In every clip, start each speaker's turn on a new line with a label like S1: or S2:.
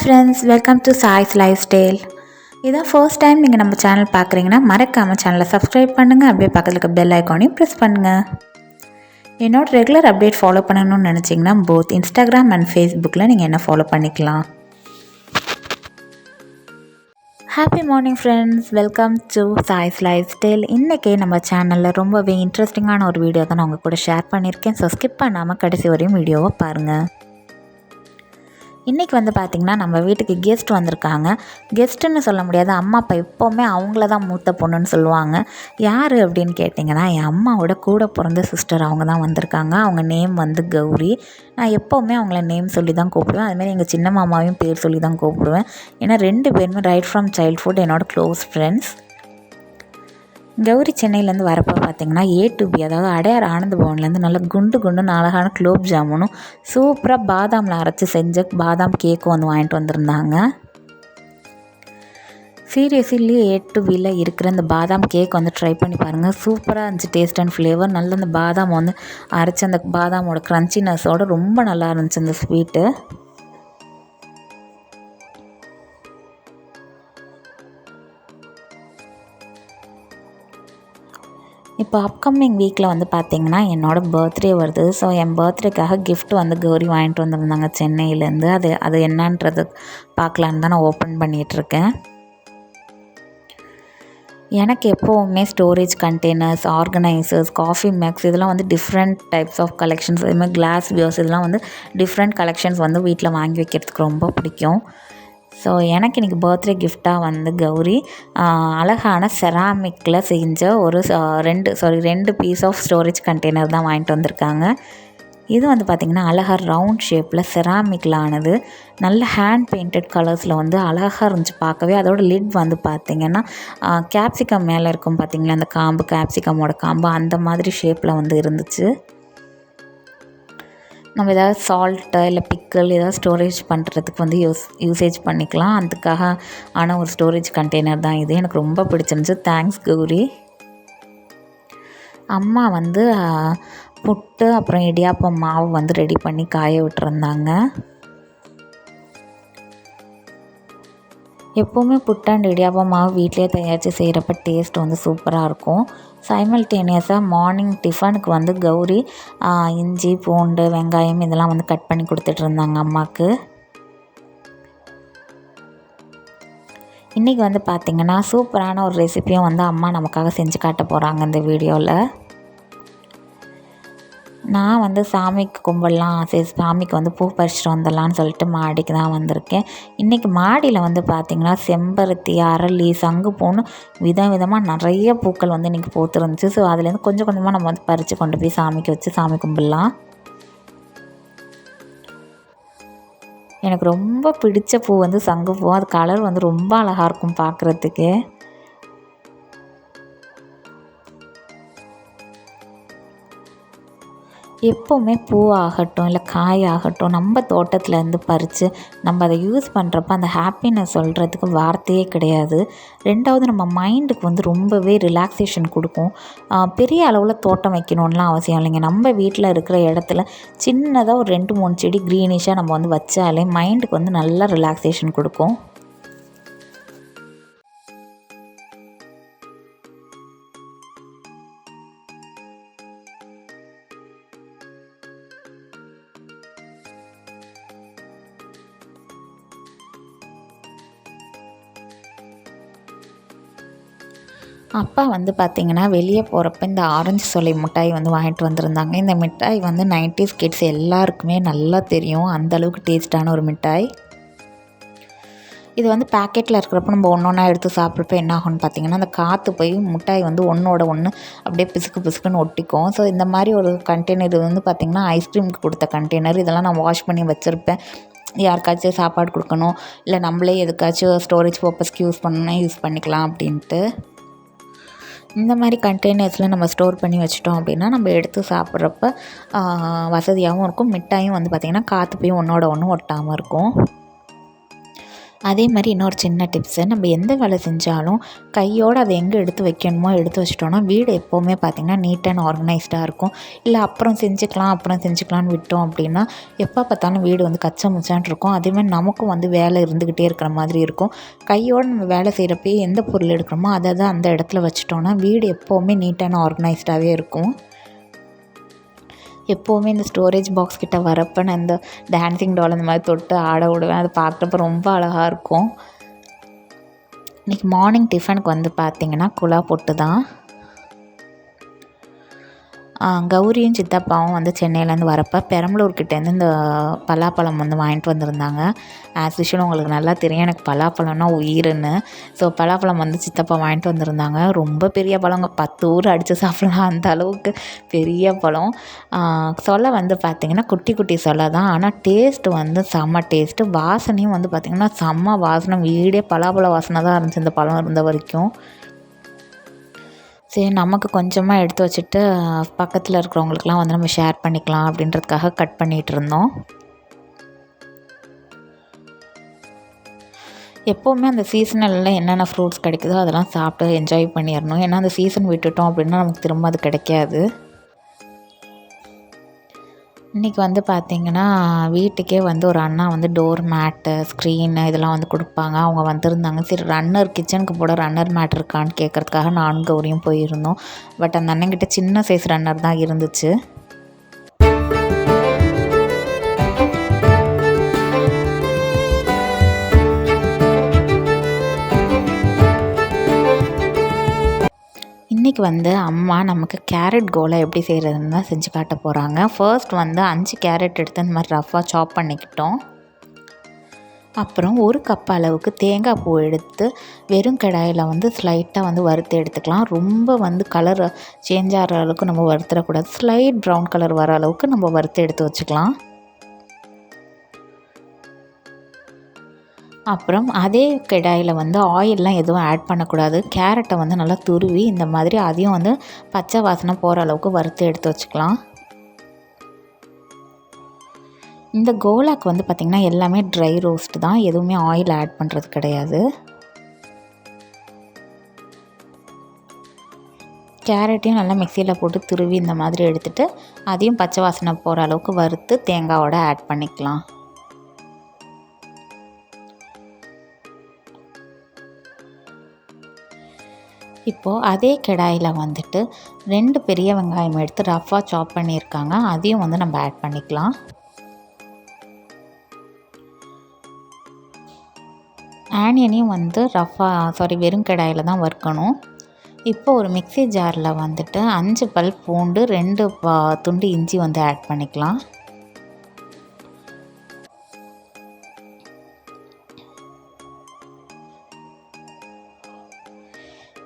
S1: friends, welcome to saislifestyle. இதான் first time நீங்கள் நம்ம சேனல் பார்க்குறீங்கன்னா மறக்காமல் சேனலை சப்ஸ்கிரைப் பண்ணுங்கள். அப்படியே பக்கத்தில் இருக்க பெல் ஐக்கானையும் ப்ரெஸ் பண்ணுங்கள். என்னோட ரெகுலர் அப்டேட் ஃபாலோ பண்ணணும்னு நினச்சிங்கன்னா போத் இன்ஸ்டாகிராம் அண்ட் ஃபேஸ்புக்கில் நீங்கள் என்ன ஃபாலோ பண்ணிக்கலாம். Happy morning friends, welcome to saislifestyle. இன்றைக்கி நம்ம சேனலில் ரொம்பவே இன்ட்ரெஸ்டிங்கான ஒரு வீடியோ தான் நான் உங்கள் கூட ஷேர் பண்ணியிருக்கேன். ஸோ ஸ்கிப் பண்ணாமல் கடைசி வரையும் வீடியோவை பாருங்கள். இன்றைக்கி பார்த்திங்கன்னா நம்ம வீட்டுக்கு கெஸ்ட் வந்திருக்காங்க. கெஸ்ட்டுன்னு சொல்ல முடியாது, அம்மா அப்பா எப்போவுமே அவங்கள தான் மூத்த பொண்ணுன்னு சொல்லுவாங்க. யார் அப்படின்னு கேட்டிங்கன்னா என் அம்மாவோட கூட பிறந்த சிஸ்டர் அவங்க தான் வந்திருக்காங்க. அவங்க நேம் கௌரி. நான் எப்போவுமே அவங்கள நேம் சொல்லி தான் கூப்பிடுவேன். அதுமாதிரி எங்கள் சின்ன மாமாவையும் பேர் சொல்லி தான் கூப்பிடுவேன். ஏன்னா 2 பேருமே ரைட் ஃப்ரம் சைல்ட்ஹுட் என்னோடய க்ளோஸ் ஃப்ரெண்ட்ஸ். கௌரி சென்னையிலேருந்து வரப்போ பார்த்திங்கன்னா A to B, அதாவது அடையார் ஆனந்த பவன்லேருந்து நல்லா குண்டு அழகான குலோப் ஜாமுனும் சூப்பராக பாதாமில் அரைச்சி செஞ்ச பாதாம் கேக்கும் வாங்கிட்டு வந்திருந்தாங்க. சீரியஸ்லி A to Bயில் இருக்கிற இந்த பாதாம் கேக் ட்ரை பண்ணி பாருங்கள். சூப்பராக இருந்துச்சு டேஸ்ட் அண்ட் ஃப்ளேவர். நல்ல அந்த பாதாம் அரைச்சி அந்த பாதாமோட க்ரன்ச்சினஸோடு ரொம்ப நல்லா இருந்துச்சு இந்த ஸ்வீட்டு. இப்போ அப்கமிங் வீக்கில் பார்த்திங்கன்னா என்னோடய பர்த்டே வருது. ஸோ என் பர்த்டேக்காக கிஃப்ட் கௌரி வாங்கிட்டு வந்திருந்தாங்க சென்னையிலேருந்து. அது என்னன்றது பார்க்கலான்னு தான் நான் ஓப்பன் பண்ணிகிட்ருக்கேன். எனக்கு எப்போவுமே storage containers, organisers, coffee mugs இதெல்லாம் டிஃப்ரெண்ட் டைப்ஸ் ஆஃப் கலெக்ஷன்ஸ், இதுமாதிரி கிளாஸ் வியர்ஸ் இதெல்லாம் டிஃப்ரெண்ட் கலெக்ஷன்ஸ் வீட்டில் வாங்கி வைக்கிறதுக்கு ரொம்ப பிடிக்கும். ஸோ எனக்கு இன்றைக்கி பர்த்டே கிஃப்டாக கௌரி அழகான செராமிக்கில் செஞ்ச ஒரு 2 பீஸ் ஆஃப் ஸ்டோரேஜ் கண்டெய்னர் தான் வாங்கிட்டு வந்திருக்காங்க. இது பார்த்திங்கன்னா அழகாக ரவுண்ட் ஷேப்பில் செராமிக்கில் ஆனது. நல்ல ஹேண்ட் பெயிண்டட் கலர்ஸில் அழகாக இருந்துச்சு பார்க்கவே. அதோட லிட் பார்த்திங்கன்னா கேப்சிகம் மேலே இருக்கும் பார்த்திங்களா, அந்த காம்பு, கேப்சிகமோட காம்பு அந்த மாதிரி ஷேப்பில் இருந்துச்சு. நம்ம ஏதாவது சால்ட்டு இல்லை பிக்கல் ஏதாவது ஸ்டோரேஜ் பண்ணுறதுக்கு யூசேஜ் பண்ணிக்கலாம். அதுக்காக ஒரு ஸ்டோரேஜ் கண்டெய்னர் தான் இது. எனக்கு ரொம்ப பிடிச்சிருந்துச்சு. தேங்க்ஸ் கௌரி. அம்மா புட்டு அப்புறம் இடியாப்பம் மாவு ரெடி பண்ணி காய விட்டுருந்தாங்க. எப்போவுமே புட்டு அண்ட் இடியாப்பம் மாவு வீட்டிலே தயாரித்து செய்கிறப்ப டேஸ்ட் சூப்பராக இருக்கும். சைமல்டேனியஸாக மார்னிங் டிஃபனுக்கு கௌரி இஞ்சி, பூண்டு, வெங்காயம் இதெல்லாம் கட் பண்ணி கொடுத்துட்ருந்தாங்க அம்மாவுக்கு. இன்றைக்கி பார்த்திங்கன்னா சூப்பரான ஒரு ரெசிப்பியும் அம்மா நமக்காக செஞ்சு காட்ட போகிறாங்க இந்த வீடியோவில். நான் சாமிக்கு கும்பிடலாம், சரி சாமிக்கு பூ பறிச்சிட்டு வந்துடலான்னு சொல்லிட்டு மாடிக்கு தான் வந்திருக்கேன். இன்றைக்கி மாடியில் பார்த்திங்கன்னா செம்பருத்தி, அரளி, சங்குப்பூன்னு விதமாக நிறைய பூக்கள் இன்றைக்கி பூத்துருந்துச்சு. ஸோ அதுலேருந்து கொஞ்சம் கொஞ்சமாக நம்ம பறித்து கொண்டு போய் சாமிக்கு வச்சு சாமி கும்பிடலாம். எனக்கு ரொம்ப பிடிச்ச பூ சங்குப்பூ. அது கலர் ரொம்ப அழகாக இருக்கும் பார்க்குறதுக்கு. எப்போவுமே பூ ஆகட்டும் இல்லை காய் ஆகட்டும் நம்ம தோட்டத்துலேருந்து பறித்து நம்ம அதை யூஸ் பண்ணுறப்ப அந்த ஹாப்பினஸ் சொல்கிறதுக்கு வார்த்தையே கிடையாது. 2வது நம்ம மைண்டுக்கு ரொம்பவே ரிலாக்ஸேஷன் கொடுக்கும். பெரிய அளவில் தோட்டம் வைக்கணும்லாம் அவசியம் இல்லைங்க. நம்ம வீட்டில் இருக்கிற இடத்துல சின்னதாக ஒரு 2-3 செடி க்ரீனிஷாக நம்ம வச்சாலே மைண்டுக்கு நல்லா ரிலாக்ஸேஷன் கொடுக்கும். அப்பா பார்த்திங்கன்னா வெளியே போகிறப்ப இந்த ஆரஞ்சு சொலை மிட்டாய் வாங்கிட்டு வந்திருந்தாங்க. இந்த மிட்டாய் 90s கிட்ஸ் எல்லாருக்குமே நல்லா தெரியும். அந்தளவுக்கு டேஸ்ட்டான ஒரு மிட்டாய். இது பேக்கெட்டில் இருக்கிறப்ப நம்ம ஒன்றா எடுத்து சாப்பிட்றப்ப என்ன ஆகும்னு பார்த்திங்கன்னா அந்த காற்று போய் மிட்டாய் ஒன்றோட ஒன்று அப்படியே பிசுக்குன்னு ஒட்டிக்கும். ஸோ இந்த மாதிரி ஒரு கண்டெய்னர் இது பார்த்திங்கன்னா ஐஸ்கிரீமுக்கு கொடுத்த கண்டெய்னர். இதெல்லாம் நான் வாஷ் பண்ணி வச்சுருப்பேன். யாருக்காச்சும் சாப்பாடு கொடுக்கணும் இல்லை நம்மளே எதுக்காச்சும் ஸ்டோரேஜ் பர்பஸ்க்கு யூஸ் பண்ணணும்னா யூஸ் பண்ணிக்கலாம் அப்படின்ட்டு. இந்த மாதிரி கண்டெய்னர்ஸில் நம்ம ஸ்டோர் பண்ணி வச்சிட்டோம் அப்படின்னா நம்ம எடுத்து சாப்பிட்றப்ப வசதியாகவும் இருக்கும். மிட்டாயும் பார்த்திங்கன்னா காற்று போய் ஒன்றோட ஒன்று ஒட்டாமல் இருக்கும். அதே மாதிரி இன்னொரு சின்ன டிப்ஸு, நம்ம எந்த வேலை செஞ்சாலும் கையோடு அதை எங்கே எடுத்து வைக்கணுமோ எடுத்து வச்சிட்டோன்னா வீடு எப்போவுமே பார்த்திங்கன்னா நீட் அண்ட் ஆர்கனைஸ்டாக இருக்கும். இல்லை அப்புறம் செஞ்சுக்கலான்னு விட்டோம் அப்படின்னா எப்போ பார்த்தாலும் வீடு வந்து கச்ச முச்சான் இருக்கும். அதேமாதிரி நமக்கும் வந்து வேலை இருந்துக்கிட்டே இருக்கிற மாதிரி இருக்கும். கையோடு நம்ம வேலை செய்கிறப்பயே எந்த பொருள் எடுக்கிறோமோ அதை தான் அந்த இடத்துல வச்சிட்டோன்னா வீடு எப்போவுமே நீட் அண்ட் ஆர்கனைஸ்டாகவே இருக்கும். எப்போவுமே இந்த ஸ்டோரேஜ் பாக்ஸ் கிட்ட வரப்போ நான் இந்த டான்ஸிங் டால் அந்த மாதிரி தொட்டு ஆட விடுவேன். அது பார்க்குறப்ப ரொம்ப அழகாக இருக்கும். இன்றைக்கி மார்னிங் டிஃபனுக்கு வந்து பார்த்திங்கன்னா குழா பொட்டு தான். கௌரியும் சித்தப்பாவும் வந்து சென்னையிலேருந்து வரப்போ பெரம்பலூர்கிட்டேருந்து இந்த பலாப்பழம் வந்து வாங்கிட்டு வந்திருந்தாங்க. ஆஸ் யூஷுவல் உங்களுக்கு நல்லா தெரியும் எனக்கு பலாப்பழம்னா உயிர்னு. ஸோ பலாப்பழம் வந்து சித்தப்பா வாங்கிட்டு வந்திருந்தாங்க. ரொம்ப பெரிய பழங்க, 10 ஊர் அடித்து சாப்பிடலாம் அந்த அளவுக்கு பெரிய பழம். சொலை வந்து பார்த்திங்கன்னா குட்டி குட்டி சொலை தான், ஆனால் டேஸ்ட்டு வந்து செம்ம டேஸ்ட்டு. வாசனையும் வந்து பார்த்திங்கன்னா செம்ம வாசனை, வீடே பலாப்பழ வாசனை தான் இருந்துச்சு இந்த பழம் இருந்த வரைக்கும். சரி நமக்கு கொஞ்சமாக எடுத்து வச்சுட்டு பக்கத்தில் இருக்கிறவங்களுக்குலாம் வந்து நம்ம ஷேர் பண்ணிக்கலாம் அப்படின்றதுக்காக கட் பண்ணிகிட்டு இருந்தோம். எப்போவுமே அந்த சீசனலில் என்னென்ன ஃப்ரூட்ஸ் கிடைக்குதோ அதெல்லாம் சாப்பிட்டு என்ஜாய் பண்ணிடணும். ஏன்னா அந்த சீசன் விட்டுட்டோம் அப்படின்னா நமக்கு திரும்ப அது கிடைக்காது. இன்றைக்கி வந்து பார்த்திங்கன்னா வீட்டுக்கே வந்து ஒரு அண்ணா வந்து டோர் மேட்டு, ஸ்க்ரீனு இதெல்லாம் வந்து கொடுப்பாங்க. அவங்க வந்திருந்தாங்க. சரி ரன்னர் கிச்சனுக்கு போட ரன்னர் மேட் இருக்கான்னு கேட்குறதுக்காக நானும் கௌரியும் போயிருந்தோம். பட் அந்த அண்ணங்கிட்ட சின்ன சைஸ் ரன்னர் தான் இருந்துச்சு. இன்றைக்கி வந்து அம்மா நமக்கு கேரட் கோலா எப்படி செய்கிறதுன்னு தான் செஞ்சு காட்ட போகிறாங்க. ஃபர்ஸ்ட் வந்து 5 கேரட் எடுத்து அந்த மாதிரி ரஃப்பாக சாப் பண்ணிக்கிட்டோம். அப்புறம் 1 கப் அளவுக்கு தேங்காய் பூ எடுத்து வெறும் கடாயில் வந்து ஸ்லைட்டாக வந்து வறுத்து எடுத்துக்கலாம். ரொம்ப வந்து கலர் சேஞ்ச் ஆகிற அளவுக்கு நம்ம வறுத்துடக்கூடாது. ஸ்லைட் ப்ரௌன் கலர் வர அளவுக்கு நம்ம வறுத்து எடுத்து வச்சுக்கலாம். அப்புறம் அதே கடாயில் வந்து ஆயிலெலாம் எதுவும் ஆட் பண்ணக்கூடாது. கேரட்டை வந்து நல்லா துருவி இந்த மாதிரி அதையும் வந்து பச்சை வாசனை போகிற அளவுக்கு வறுத்து எடுத்து வச்சுக்கலாம். இந்த கோலாக்கு வந்து பார்த்திங்கன்னா எல்லாமே ட்ரை ரோஸ்ட் தான், எதுவுமே ஆயில் ஆட் பண்ணுறது கிடையாது. கேரட்டையும் நல்லா மிக்சியில் போட்டு துருவி இந்த மாதிரி எடுத்துகிட்டு அதையும் பச்சை வாசனை போகிற அளவுக்கு வறுத்து தேங்காயோட ஆட் பண்ணிக்கலாம். இப்போது அதே கடாயில் வந்துட்டு 2 பெரிய வெங்காயம் எடுத்து ரஃப்பாக சாப் பண்ணியிருக்காங்க. அதையும் வந்து நம்ம ஆட் பண்ணிக்கலாம். ஆனியனையும் வந்து வெறும் கடாயில் தான் வறுக்கணும். இப்போ ஒரு மிக்ஸி ஜாரில் வந்துட்டு 5 பல் பூண்டு, 2 துண்டு இஞ்சி வந்து ஆட் பண்ணிக்கலாம்.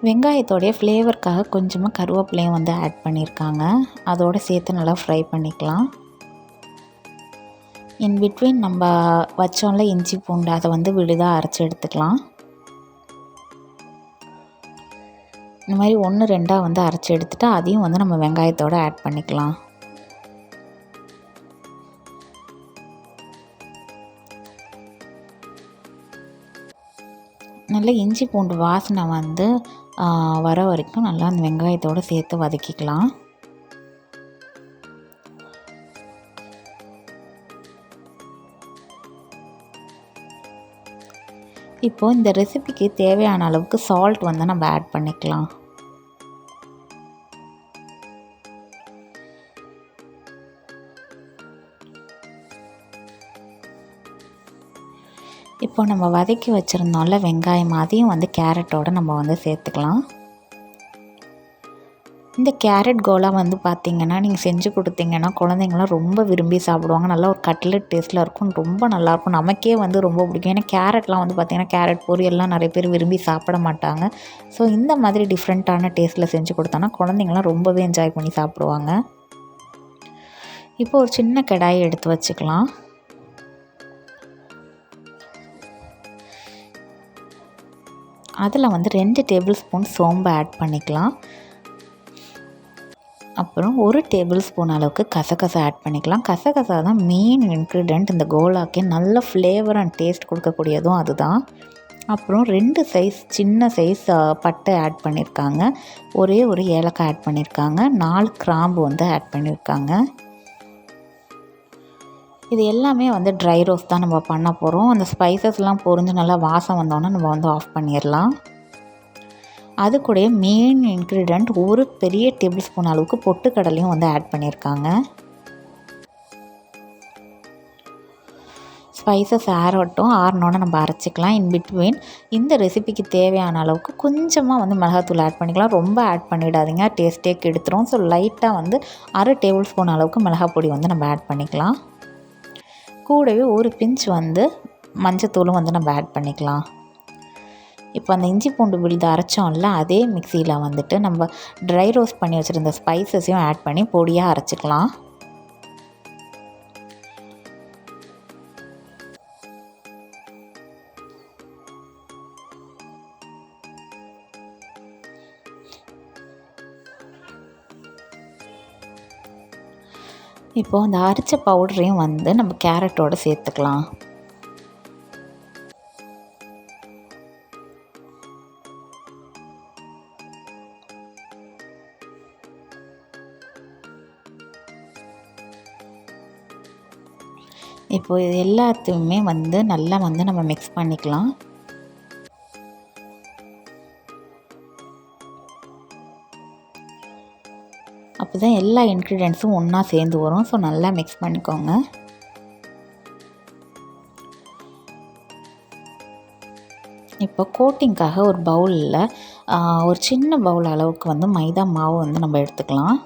S1: வெங்காயத்தோடைய ஃப்ளேவருக்காக கொஞ்சமாக கருவேப்பிலையும் வந்து ஆட் பண்ணியிருக்காங்க. அதோடு சேர்த்து நல்லா ஃப்ரை பண்ணிக்கலாம். இன் பிட்வீன் நம்ம வச்சோம்ல இஞ்சி பூண்டு, அதை வந்து விழுதாக அரைச்சி எடுத்துக்கலாம். இந்த மாதிரி 1, 2 வந்து அரைச்சி எடுத்துகிட்டு அதையும் வந்து நம்ம வெங்காயத்தோடு ஆட் பண்ணிக்கலாம். நல்லா இஞ்சி பூண்டு வாசனை வந்து வர வரைக்கும் நல்லா அந்த வெங்காயத்தோடு சேர்த்து வதக்கிக்கலாம். இப்போது இந்த ரெசிபிக்கு தேவையான அளவுக்கு சால்ட் வந்து நம்ம ஆட் பண்ணிக்கலாம். இப்போ நம்ம வதக்கி வச்சுருந்தோம்ல வெங்காயம், அதையும் வந்து கேரட்டோடு நம்ம வந்து சேர்த்துக்கலாம். இந்த கேரட் கோலா வந்து பார்த்திங்கன்னா நீங்கள் செஞ்சு கொடுத்தீங்கன்னா குழந்தைங்களாம் ரொம்ப விரும்பி சாப்பிடுவாங்க. நல்லா ஒரு கட்லெட் டேஸ்ட்டில் இருக்கும், ரொம்ப நல்லாயிருக்கும். நமக்கே வந்து ரொம்ப பிடிக்கும். ஏன்னா கேரட்லாம் வந்து பார்த்திங்கன்னா கேரட் பொரியல்லாம் நிறைய பேர் விரும்பி சாப்பிட மாட்டாங்க. ஸோ இந்த மாதிரி டிஃப்ரெண்ட்டான டேஸ்ட்டில் செஞ்சு கொடுத்தோன்னா குழந்தைங்களாம் ரொம்பவே என்ஜாய் பண்ணி சாப்பிடுவாங்க. இப்போ ஒரு சின்ன கடாயை எடுத்து வச்சுக்கலாம். அதில் வந்து 2 டேபிள் ஸ்பூன் சோம்பு ஆட் பண்ணிக்கலாம். அப்புறம் 1 டேபிள் ஸ்பூன் அளவுக்கு கசகசா ஆட் பண்ணிக்கலாம். கசகசா தான் மெயின் இன்க்ரீடியன்ட் இந்த கோலாக்கே நல்ல ஃப்ளேவர் அண்ட் டேஸ்ட் கொடுக்கக்கூடியதும் அதுதான். அப்புறம் 2 சைஸ் சின்ன சைஸ் பட்டை ஆட் பண்ணியிருக்காங்க. ஒரே ஒரு ஏலக்காய் ஆட் பண்ணியிருக்காங்க. 4 கிராம்பு வந்து ஆட் பண்ணியிருக்காங்க. இது எல்லாமே வந்து ட்ரை ரோஸ்ட் தான் நம்ம பண்ண போகிறோம். அந்த ஸ்பைசஸ்லாம் பொரிஞ்சு நல்லா வாசம் வந்தோன்னே நம்ம வந்து ஆஃப் பண்ணிடலாம். அது கூட மெயின் இன்க்ரீடியண்ட் ஒரு பெரிய டேபிள் ஸ்பூன் அளவுக்கு பொட்டுக்கடலையும் வந்து ஆட் பண்ணியிருக்காங்க. ஸ்பைசஸ் ஆறணுன்னு நம்ம அரைச்சிக்கலாம். இன் பிட்வீன் இந்த ரெசிபிக்கு தேவையான அளவுக்கு கொஞ்சமாக வந்து மிளகாத்தூள் ஆட் பண்ணிக்கலாம். ரொம்ப ஆட் பண்ணிடாதீங்க, டேஸ்ட்டே கெடுத்துரும். ஸோ லைட்டாக வந்து 1/2 டேபிள் ஸ்பூன் அளவுக்கு மிளகாய் பொடி வந்து நம்ம ஆட் பண்ணிக்கலாம். கூடவே ஒரு பிஞ்ச் வந்து மஞ்சத்தூளும் வந்து நம்ம ஆட் பண்ணிக்கலாம். இப்போ அந்த இஞ்சி பூண்டு விழுது அரைச்சோம்ல, அதே மிக்சியில் வந்துட்டு நம்ம ட்ரை ரோஸ்ட் பண்ணி வச்சுருந்த ஸ்பைசஸையும் ஆட் பண்ணி பொடியாக அரைச்சிக்கலாம். இப்போது அந்த அரைச்ச பவுடரையும் வந்து நம்ம கேரட்டோடு சேர்த்துக்கலாம். இப்போது இது எல்லாத்தையுமே வந்து நல்லா வந்து நம்ம மிக்ஸ் பண்ணிக்கலாம். அப்போ தான் எல்லா இன்க்ரீடியன்ட்ஸும் ஒன்றா சேர்ந்து வரும். ஸோ நல்லா மிக்ஸ் பண்ணிக்கோங்க. இப்போ கோட்டிங்காக ஒரு பவுலில் ஒரு சின்ன பவுல் அளவுக்கு வந்து மைதா மாவு வந்து நம்ம எடுத்துக்கலாம்.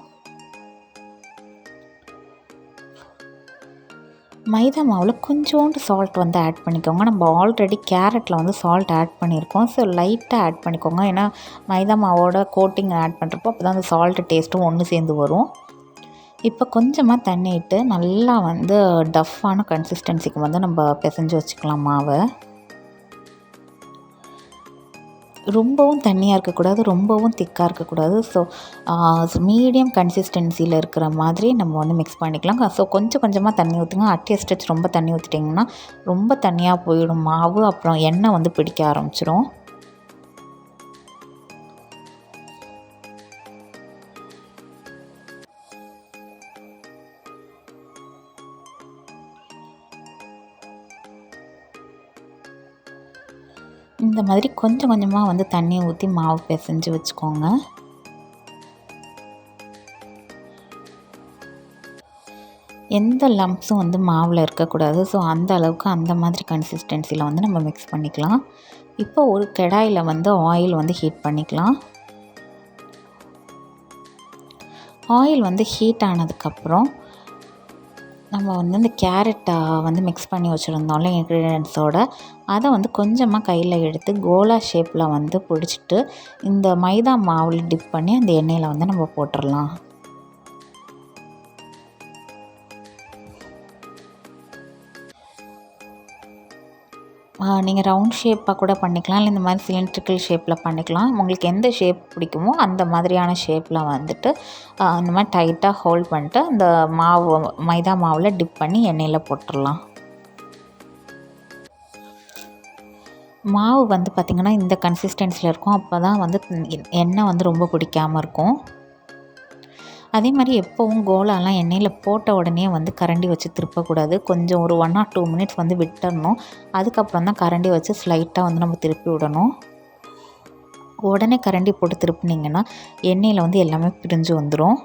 S1: மைதா மாவில் கொஞ்சோண்டு சால்ட் வந்து ஆட் பண்ணிக்கோங்க. நம்ம ஆல்ரெடி கேரட்டில் வந்து சால்ட் ஆட் பண்ணியிருக்கோம். ஸோ லைட்டாக ஆட் பண்ணிக்கோங்க. ஏன்னா மைதா மாவோட கோட்டிங் ஆட் பண்ணுறப்போ அப்போ தான் அந்த சால்ட்டு டேஸ்ட்டும் ஒன்று சேர்ந்து வரும். இப்போ கொஞ்சமாக தண்ணி விட்டு நல்லா வந்து டஃப்பான கன்சிஸ்டன்சிக்கு வந்து நம்ம பிசைஞ்சு வச்சுக்கலாம் மாவை. ரொம்பவும் தண்ணியாக இருக்கக்கூடாது, ரொம்பவும் திக்காக இருக்கக்கூடாது. ஸோ மீடியம் கன்சிஸ்டன்சியில் இருக்கிற மாதிரி நம்ம வந்து மிக்ஸ் பண்ணிக்கலாம். ஸோ கொஞ்சம் கொஞ்சமாக தண்ணி ஊற்றுங்க. அட்லீஸ்ட் ரொம்ப தண்ணி ஊற்றிட்டிங்கன்னா ரொம்ப தண்ணியாக போயிடும் மாவு. அப்புறம் எண்ணெய் வந்து பிடிக்க ஆரம்பிச்சிடும். இந்த மாதிரி கொஞ்சம் கொஞ்சமாக வந்து தண்ணி ஊற்றி மாவு பிசைஞ்சு வச்சுக்கோங்க. எந்த லம்ப்ஸும் வந்து மாவில் இருக்கக்கூடாது. ஸோ அந்த அளவுக்கு அந்த மாதிரி கன்சிஸ்டன்சியில் வந்து நம்ம மிக்ஸ் பண்ணிக்கலாம். இப்போ ஒரு கடாயில் வந்து ஆயில் வந்து ஹீட் பண்ணிக்கலாம். ஆயில் வந்து ஹீட் ஆனதுக்கப்புறம் நம்ம வந்து இந்த கேரட்டை வந்து மிக்ஸ் பண்ணி வச்சுருந்தோம்ல இன்க்ரீடியன்ட்ஸோடு, அதை வந்து கொஞ்சமாக கையில் எடுத்து கோலா ஷேப்பில் வந்து பிடிச்சிட்டு இந்த மைதா மாவில் டிப் பண்ணி அந்த எண்ணெயில் வந்து நம்ம போட்டுடலாம். நீங்கள் ரவுண்ட் ஷேப்பாக கூட பண்ணிக்கலாம், இல்லை இந்த மாதிரி சிலிண்ட்ரிக்கல் ஷேப்பில் பண்ணிக்கலாம். உங்களுக்கு எந்த ஷேப் பிடிக்குமோ அந்த மாதிரியான ஷேப்பில் வந்துட்டு இந்த மாதிரி டைட்டாக ஹோல்ட் பண்ணிட்டு அந்த மைதா மாவில் டிப் பண்ணி எண்ணெயில் போட்டுடலாம். மாவு வந்து பார்த்திங்கன்னா இந்த கன்சிஸ்டன்சியில் இருக்கும். அப்போ தான் வந்து எண்ணெய் வந்து ரொம்ப பிடிக்காமல் இருக்கும். அதே மாதிரி எப்போவும் கோலாலாம் எண்ணெயில் போட்ட உடனே வந்து கரண்டி வச்சு திருப்பக்கூடாது. கொஞ்சம் ஒரு 1 or 2 மினிட்ஸ் வந்து விட்டுறணும். அதுக்கப்புறம் தான் கரண்டி வச்சு ஸ்லைட்டாக வந்து நம்ம திருப்பி விடணும். உடனே கரண்டி போட்டு திருப்பினீங்கன்னா எண்ணெயில் வந்து எல்லாமே பிரிஞ்சு வந்துடும்.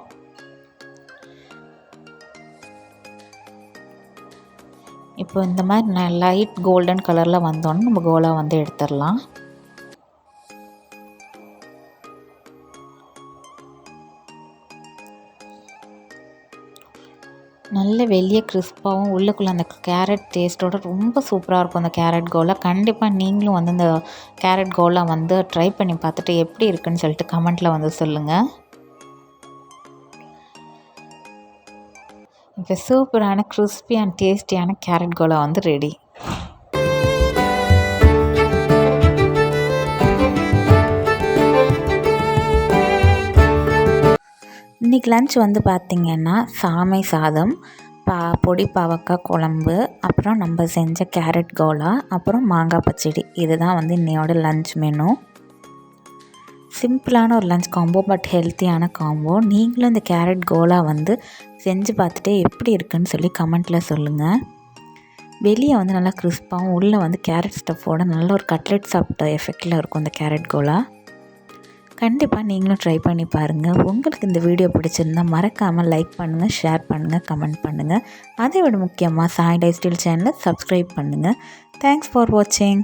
S1: இப்போ இந்த மாதிரி லைட் கோல்டன் கலரில் வந்தோன்னு நம்ம கோலா வந்து எடுத்துடலாம். நல்ல வெளியே கிறிஸ்பாகவும் உள்ளுக்குள்ளே அந்த கேரட் டேஸ்ட்டோட ரொம்ப சூப்பராக இருக்கும் அந்த கேரட் கோலா. கண்டிப்பாக நீங்களும் வந்து இந்த கேரட் கோலா வந்து ட்ரை பண்ணி பார்த்துட்டு எப்படி இருக்குன்னு சொல்லிட்டு கமெண்ட்டில் வந்து சொல்லுங்கள். இப்போ சூப்பரான கிறிஸ்பி அண்ட் டேஸ்டியான கேரட் கோலா வந்து ரெடி. இன்றைக்கி லன்ச் வந்து பார்த்திங்கன்னா சாமை சாதம், பொடி பாவக்காய் குழம்பு, அப்புறம் நம்ம செஞ்ச கேரட் கோலா, அப்புறம் மாங்காய் பச்சடி. இதுதான் வந்து இன்னையோட லன்ச் மெனு. சிம்பிளான ஒரு லன்ச் காம்போ, பட் ஹெல்த்தியான காம்போ. நீங்களும் இந்த கேரட் கோலா வந்து செஞ்சு பார்த்துட்டு எப்படி இருக்குன்னு சொல்லி கமெண்ட்டில் சொல்லுங்கள். வெளியே வந்து நல்லா கிறிஸ்பாகவும், உள்ளே வந்து கேரட் ஸ்டஃப்போட நல்ல ஒரு கட்லெட் சாப்பிட்ட எஃபெக்டில் இருக்கும் இந்த கேரட் கோலா. கண்டிப்பாக நீங்களும் ட்ரை பண்ணி பாருங்கள். உங்களுக்கு இந்த வீடியோ பிடிச்சிருந்தால் மறக்காமல் லைக் பண்ணுங்கள், ஷேர் பண்ணுங்கள், கமெண்ட் பண்ணுங்கள். அதை விட முக்கியமாக சாய் லைஃப் ஸ்டைல் சேனலை சப்ஸ்கிரைப் பண்ணுங்கள். தேங்க்ஸ் ஃபார் வாட்சிங்.